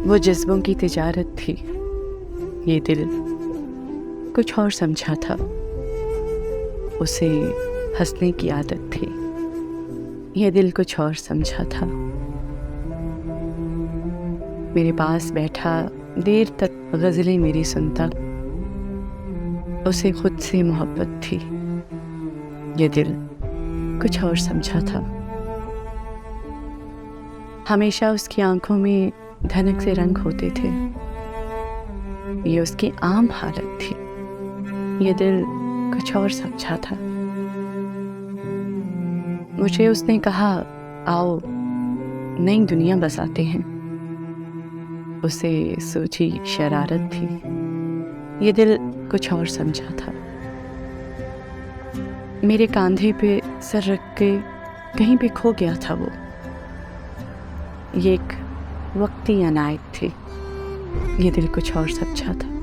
वो जज्बों की तिजारत थी, ये दिल कुछ और समझा था। उसे हंसने की आदत थी, ये दिल कुछ और समझा था। मेरे पास बैठा देर तक गज़लें मेरी सुनता, उसे खुद से मोहब्बत थी, ये दिल कुछ और समझा था। हमेशा उसकी आंखों में धनक से रंग होते थे, ये उसकी आम हालत थी, ये दिल कुछ और समझा था। मुझे उसने कहा, आओ नई दुनिया बसाते हैं। उसे सूझी शरारत थी, ये दिल कुछ और समझा था। मेरे कंधे पे सर रख के कहीं पे खो गया था वो, ये एक वक्ती अनायत थी, ये दिल कुछ और समझा था।